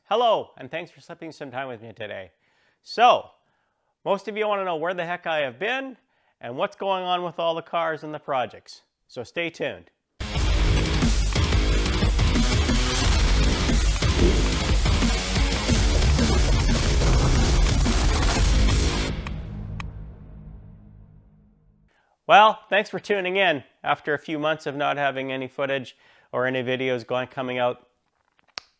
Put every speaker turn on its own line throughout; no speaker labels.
Hello, and thanks for spending some time with me today. So, most of you want to know where the heck I have been and what's going on with all the cars and the projects. So stay tuned. Well, thanks for tuning in. After a few months of not having any footage or any videos coming out,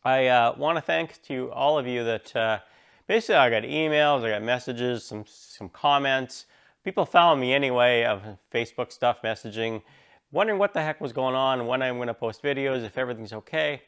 I want to thank to all of you that basically I got emails, I got messages, some comments. People follow me anyway of Facebook stuff, messaging, wondering what the heck was going on, when I'm going to post videos, if everything's okay.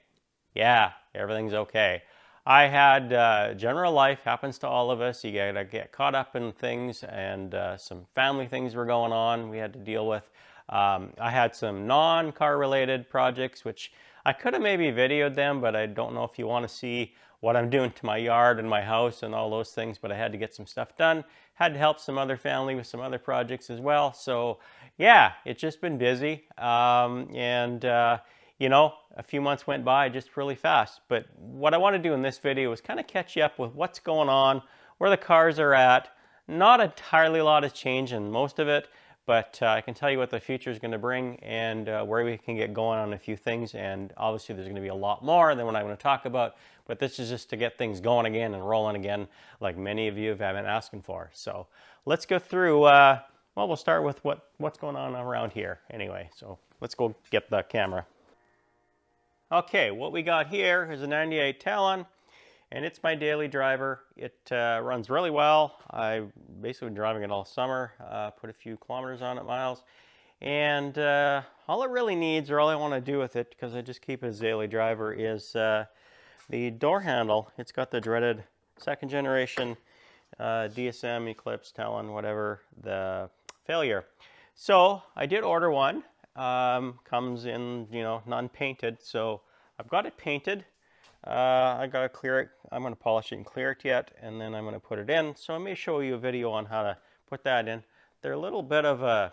Yeah, everything's okay. I had general life, happens to all of us. You gotta get caught up in things, and some family things were going on we had to deal with. I had some non-car related projects, which I could have maybe videoed them, but I don't know if you want to see what I'm doing to my yard and my house and all those things, but I had to get some stuff done. Had to help some other family with some other projects as well. So yeah, it's just been busy. You know, a few months went by just really fast. But what I want to do in this video is kind of catch you up with what's going on, where the cars are at. Not entirely a lot has changed in most of it, but I can tell you what the future is going to bring and where we can get going on a few things. And obviously there's going to be a lot more than what I'm going to talk about, but this is just to get things going again and rolling again, like many of you have been asking for. So let's go through, well, we'll start with what's going on around here anyway. So let's go get the camera. Okay, what we got here is a 98 Talon, and it's my daily driver. It runs really well. I've basically been driving it all summer, put a few kilometers on it, miles, and all it really needs, or all I want to do with it, because I just keep it as a daily driver, is the door handle. It's got the dreaded second generation DSM, Eclipse, Talon, whatever, the failure. So I did order one. Comes in, you know, non-painted, so I've got it painted. I gotta clear it. I'm gonna polish it and clear it yet, and then I'm gonna put it in. So I may show you a video on how to put that in. They're a little bit of a,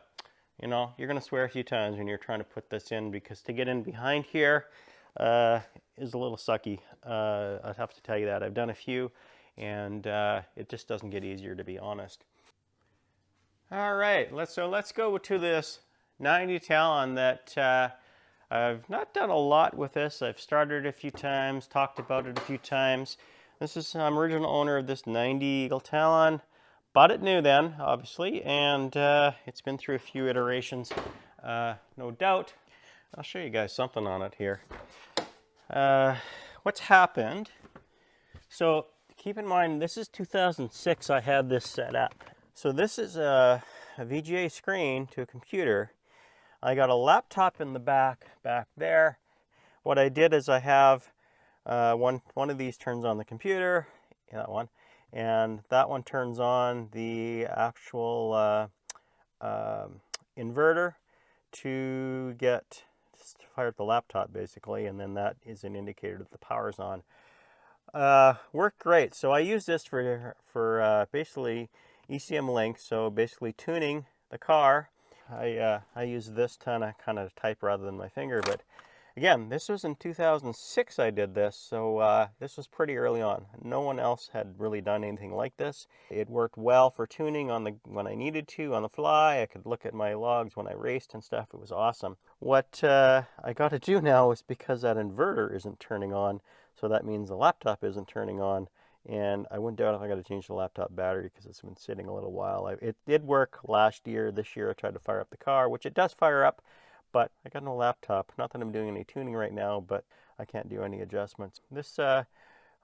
you know, you're gonna swear a few times when you're trying to put this in, because to get in behind here is a little sucky. I'd have to tell you that. I've done a few, and it just doesn't get easier, to be honest. All right, let's go to this 90 Talon that I've not done a lot with this. I've started it a few times, talked about it a few times. This is, I'm original owner of this 90 Eagle Talon. Bought it new then, obviously, and it's been through a few iterations, no doubt. I'll show you guys something on it here. What's happened? So keep in mind, this is 2006 I had this set up. So this is a VGA screen to a computer. I got a laptop in the back there. What I did is I have one of these turns on the computer, that one, and that one turns on the actual inverter to fire up the laptop basically, and then that is an indicator that the power's on. Worked great. So I use this for basically ECM link, so basically tuning the car. I use this kind of type rather than my finger, but again, this was in 2006 I did this, so this was pretty early on. No one else had really done anything like this. It worked well for tuning when I needed to on the fly. I could look at my logs when I raced and stuff. It was awesome. What I got to do now is, because that inverter isn't turning on, so that means the laptop isn't turning on. And I wouldn't doubt if I got to change the laptop battery, because it's been sitting a little while. It did work last year. This year I tried to fire up the car, which it does fire up, but I got no laptop. Not that I'm doing any tuning right now, but I can't do any adjustments. This,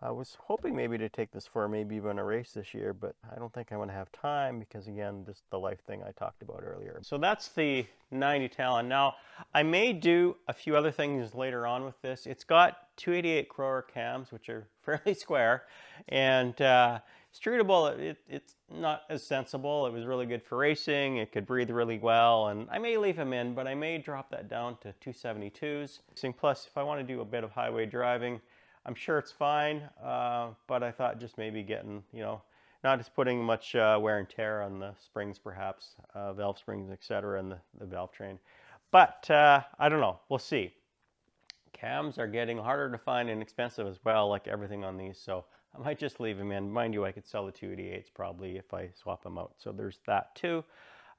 I was hoping maybe to take this for maybe even a race this year, but I don't think I'm going to have time, because again, just the life thing I talked about earlier. So that's the 90 Talon. Now, I may do a few other things later on with this. It's got 288 Crower cams, which are fairly square, and streetable, it's not as sensible. It was really good for racing. It could breathe really well, and I may leave them in, but I may drop that down to 272s. Plus, if I want to do a bit of highway driving, I'm sure it's fine, but I thought just maybe getting, you know, not just putting much wear and tear on the springs perhaps, valve springs, etc., and the valve train. But I don't know, we'll see. Cams are getting harder to find and expensive as well, like everything on these. So I might just leave them in. Mind you, I could sell the 288s probably if I swap them out. So there's that too.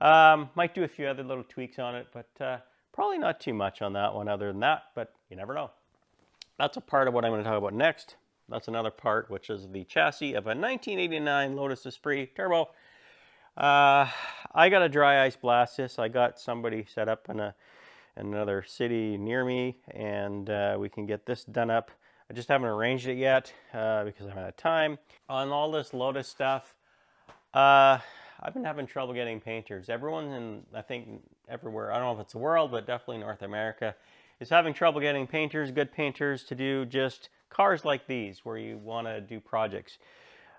Might do a few other little tweaks on it, but probably not too much on that one other than that, but you never know. That's a part of what I'm going to talk about next. That's another part, which is the chassis of a 1989 Lotus Esprit Turbo. I got a dry ice blast this. I got somebody set up in another city near me, and we can get this done up. I just haven't arranged it yet because I haven't had time. On all this Lotus stuff, I've been having trouble getting painters. Everyone in, I think, everywhere, I don't know if it's the world, but definitely North America, is having trouble getting painters, good painters, to do just cars like these where you want to do projects.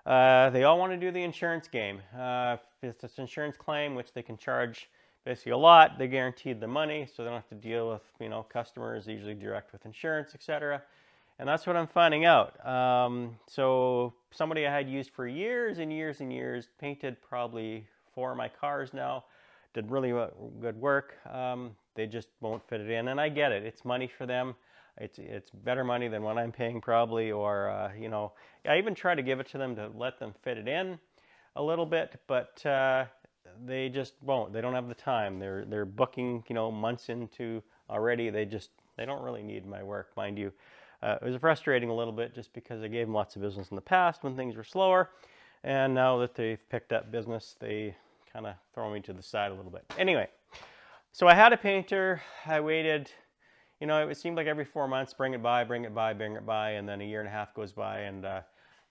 They all want to do the insurance game. If it's an insurance claim, which they can charge basically a lot, they guaranteed the money, so they don't have to deal with, you know, customers, usually direct with insurance, etc. And that's what I'm finding out. So somebody I had used for years and years and years, painted probably 4 of my cars now, did really good work. They just won't fit it in, and I get it. It's money for them. It's better money than what I'm paying probably, or you know, I even try to give it to them to let them fit it in a little bit, but they just won't. They don't have the time. They're booking, you know, months into already. They don't really need my work, mind you. It was frustrating a little bit just because I gave them lots of business in the past when things were slower, and now that they've picked up business, they kind of throw me to the side a little bit. Anyway, so I had a painter. I waited. You know, it seemed like every 4 months, bring it by, bring it by, bring it by, and then a year and a half goes by, and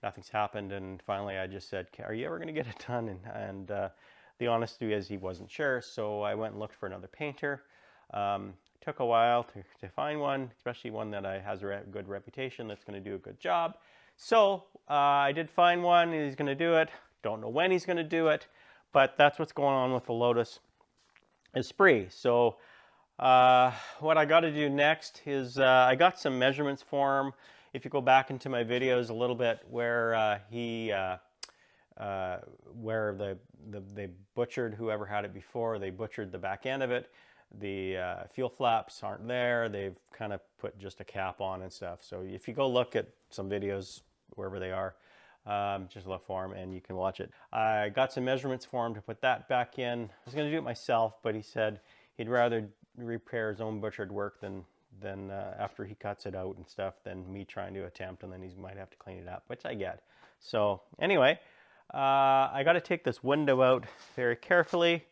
nothing's happened. And finally, I just said, "Are you ever going to get it done?" And the honesty is, he wasn't sure. So I went and looked for another painter. Took a while to find one, especially one that has a good reputation, that's going to do a good job. So I did find one. He's going to do it. Don't know when he's going to do it, but that's what's going on with the Lotus Esprit. So what I got to do next is I got some measurements for him. If you go back into my videos a little bit, where they butchered whoever had it before, they butchered the back end of it. The fuel flaps aren't there. They've kind of put just a cap on and stuff. So if you go look at some videos wherever they are, just look for them and you can watch it. I got some measurements for him to put that back in. I was going to do it myself, but he said he'd rather repair his own butchered work than after he cuts it out and stuff, than me trying to attempt, and then he might have to clean it up, which I get. So anyway, I got to take this window out very carefully.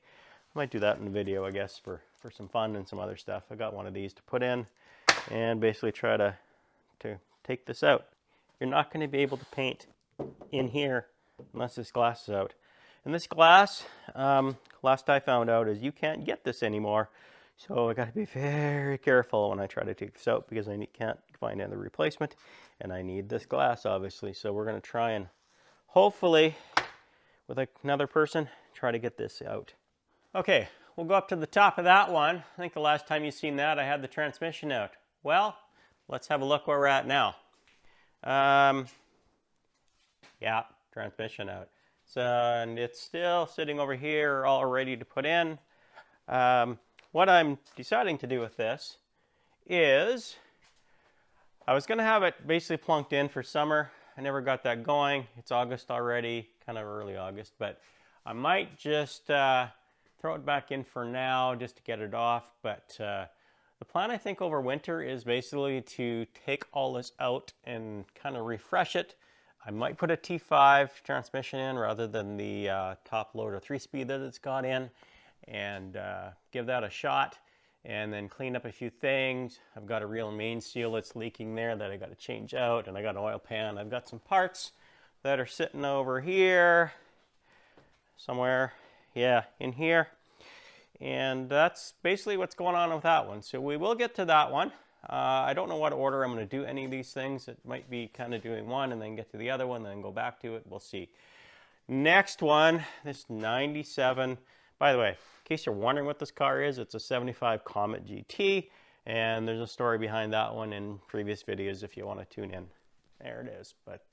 I might do that in the video, I guess, for some fun and some other stuff. I got one of these to put in and basically try to take this out. You're not going to be able to paint in here unless this glass is out. And this glass, last I found out, is you can't get this anymore. So I got to be very careful when I try to take this out, because I can't find another replacement, and I need this glass, obviously. So we're going to try and hopefully, with another person, try to get this out. Okay, we'll go up to the top of that one. I think the last time you seen that, I had the transmission out. Well, let's have a look where we're at now. Yeah, transmission out. So, and it's still sitting over here, all ready to put in. What I'm deciding to do with this is, I was going to have it basically plunked in for summer. I never got that going. It's August already, kind of early August, but I might just throw it back in for now just to get it off. But the plan, I think, over winter is basically to take all this out and kind of refresh it. I might put a T5 transmission in rather than the top loader 3-speed that it's got in, and give that a shot, and then clean up a few things. I've got a real main seal that's leaking there that I got to change out, and I got an oil pan. I've got some parts that are sitting over here somewhere, yeah, in here, and that's basically what's going on with that one. So we will get to that one. I don't know what order I'm going to do any of these things. It might be kind of doing one and then get to the other one, then go back to it. We'll see. Next one, this 97. By the way, in case you're wondering what this car is, it's a 75 Comet GT, and there's a story behind that one in previous videos if you want to tune in. There it is. But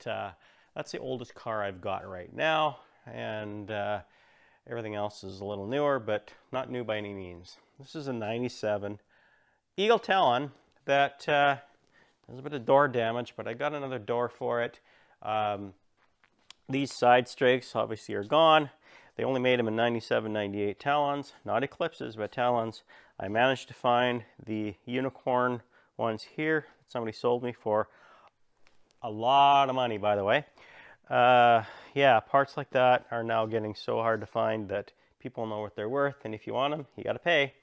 that's the oldest car I've got right now, and everything else is a little newer, but not new by any means. This is a 97 Eagle Talon that There's a bit of door damage, but I got another door for it. These side strakes obviously are gone. They only made them in 97, 98 Talons, not Eclipses, but Talons. I managed to find the unicorn ones here that somebody sold me for a lot of money, by the way. Yeah, parts like that are now getting so hard to find that people know what they're worth, and if you want them, you got to pay.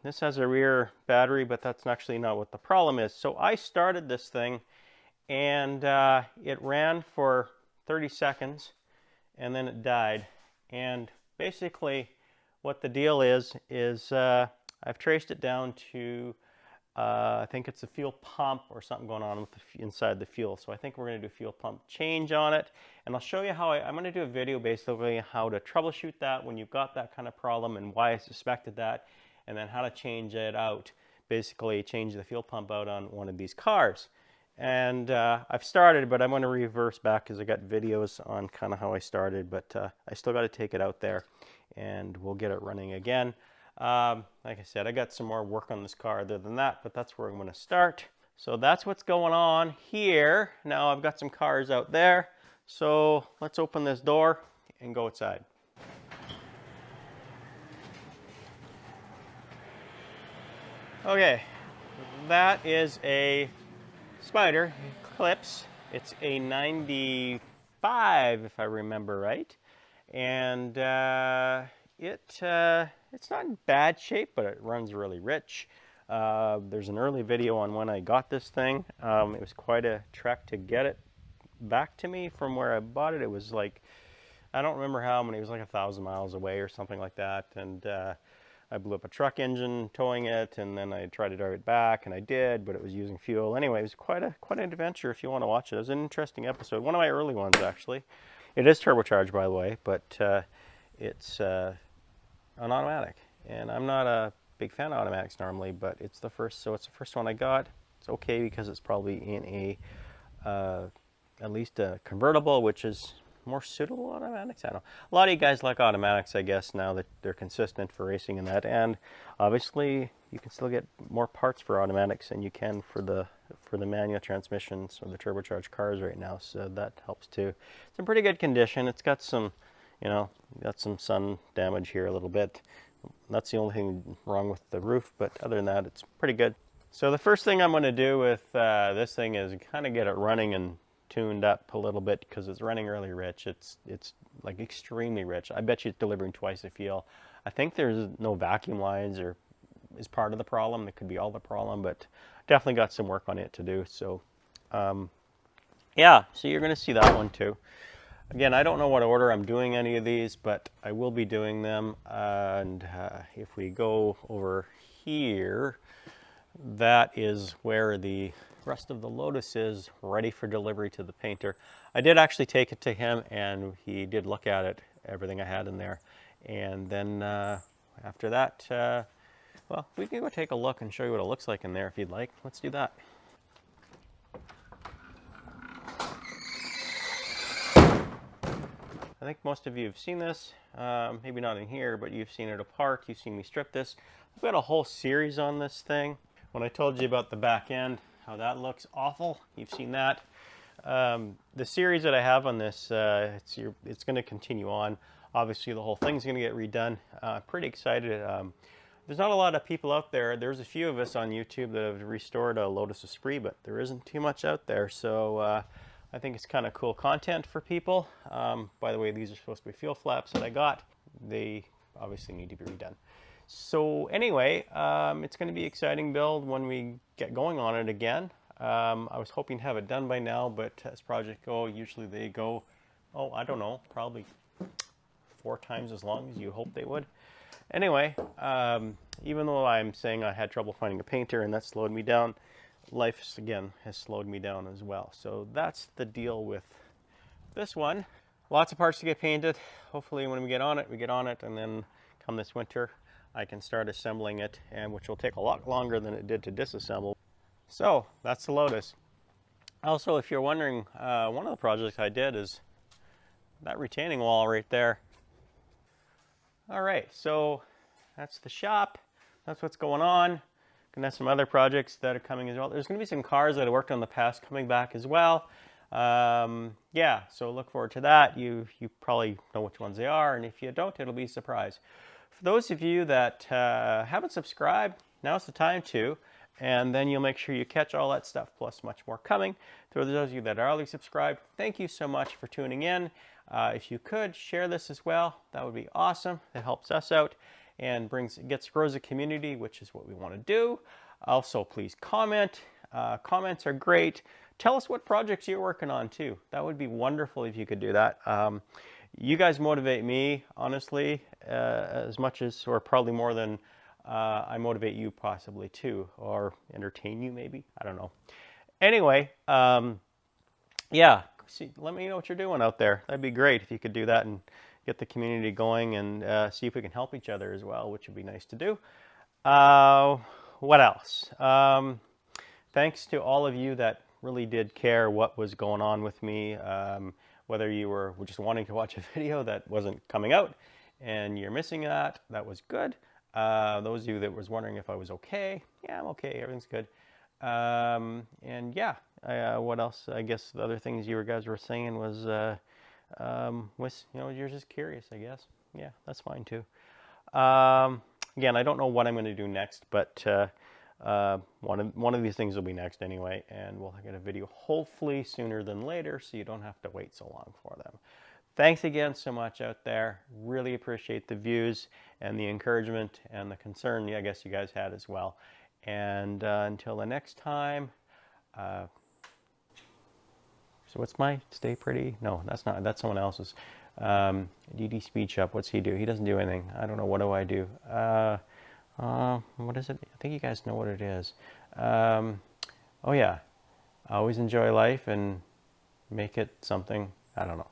This has a rear battery, but that's actually not what the problem is. So I started this thing, and it ran for 30 seconds, and then it died. And basically, what the deal is I've traced it down to I think it's a fuel pump or something going on with inside the fuel. So I think we're going to do a fuel pump change on it. And I'll show you how I'm going to do a video basically how to troubleshoot that when you've got that kind of problem and why I suspected that. And then how to change it out. Basically change the fuel pump out on one of these cars. And I've started, but I'm going to reverse back because I got videos on kind of how I started. But I still got to take it out there and we'll get it running again. Like I said, I got some more work on this car other than that, but that's where I'm going to start. So that's what's going on here. Now I've got some cars out there. So let's open this door and go outside. Okay, that is a Spyder Eclipse. It's a 95 if I remember right. And it's not in bad shape, but it runs really rich. There's an early video on when I got this thing. It was quite a trek to get it back to me from where I bought it. It was like, I don't remember how many, it was like 1,000 miles away or something like that. And I blew up a truck engine towing it, and then I tried to drive it back, and I did, but it was using fuel. Anyway, it was quite an adventure if you want to watch it. It was an interesting episode, one of my early ones actually. It is turbocharged, by the way, but it's an automatic, and I'm not a big fan of automatics normally, but it's the first one I got. It's okay because it's probably in a at least a convertible, which is more suitable automatics. I don't know. A lot of you guys like automatics, I guess, now that they're consistent for racing and that. And obviously, you can still get more parts for automatics than you can for the manual transmissions or the turbocharged cars right now. So that helps too. It's in pretty good condition. It's got some, got some sun damage here a little bit. That's the only thing wrong with the roof, but other than that, it's pretty good. So the first thing I'm going to do with this thing is kind of get it running and tuned up a little bit because it's running really rich. It's like extremely rich. I bet you it's delivering twice the fuel. I think there's no vacuum lines or is part of the problem. It could be all the problem, but definitely got some work on it to do. So yeah, so you're going to see that one too. Again, I don't know what order I'm doing any of these, but I will be doing them. And if we go over here, that is where the rest of the Lotus is ready for delivery to the painter. I did actually take it to him, and he did look at it, everything I had in there. And then after that, well, we can go take a look and show you what it looks like in there if you'd like. Let's do that. I think most of you have seen this, maybe not in here, but you've seen it apart. You've seen me strip this. I've got a whole series on this thing. When I told you about the back end, how that looks awful, you've seen that. The series that I have on this, it's going to continue on. Obviously, the whole thing's going to get redone. Pretty excited. There's not a lot of people out there. There's a few of us on YouTube that have restored a Lotus Esprit, but there isn't too much out there. So I think it's kind of cool content for people. By the way, these are supposed to be fuel flaps that I got. They obviously need to be redone. So anyway, it's going to be an exciting build when we get going on it again. I was hoping to have it done by now, but as projects go, usually they go, oh, I don't know, probably 4 times as long as you hope they would. Anyway, even though I'm saying I had trouble finding a painter and that slowed me down, life, again, has slowed me down as well. So that's the deal with this one. Lots of parts to get painted. Hopefully when we get on it, and then come this winter, I can start assembling it, and which will take a lot longer than it did to disassemble. So that's the Lotus. Also, if you're wondering, one of the projects I did is that retaining wall right there. All right, so that's the shop. That's what's going on. gonna have some other projects that are coming as well. There's gonna be some cars that I worked on in the past coming back as well. Yeah, so look forward to that. You probably know which ones they are, and if you don't, it'll be a surprise. For those of you that haven't subscribed, now's the time to, and then you'll make sure you catch all that stuff, plus much more coming. For those of you that are already subscribed, thank you so much for tuning in. If you could share this as well, that would be awesome. It helps us out and grows the community, which is what we want to do. Also, please comment. Comments are great. Tell us what projects you're working on too. That would be wonderful if you could do that. You guys motivate me, honestly, as much as, or probably more than I motivate you possibly too, or entertain you maybe. I don't know. Anyway, yeah, let me know what you're doing out there. That'd be great if you could do that and get the community going, and see if we can help each other as well, which would be nice to do. What else? Thanks to all of you that really did care what was going on with me, whether you were just wanting to watch a video that wasn't coming out and you're missing that was good. Those of you that was wondering if I was okay, yeah, I'm okay, everything's good. And yeah, what else? I guess the other things you guys were saying was, you're just curious, I guess. Yeah, that's fine too. Again, I don't know what I'm going to do next, but one of these things will be next anyway, and we'll get a video hopefully sooner than later, so you don't have to wait so long for them. Thanks again so much out there. Really appreciate the views and the encouragement and the concern I guess you guys had as well. And until the next time, so what's my Stay Pretty? No, that's not. That's someone else's. DD Speed Shop. What's he do? He doesn't do anything. I don't know. What do I do? What is it? I think you guys know what it is. Oh yeah. Always enjoy life and make it something. I don't know.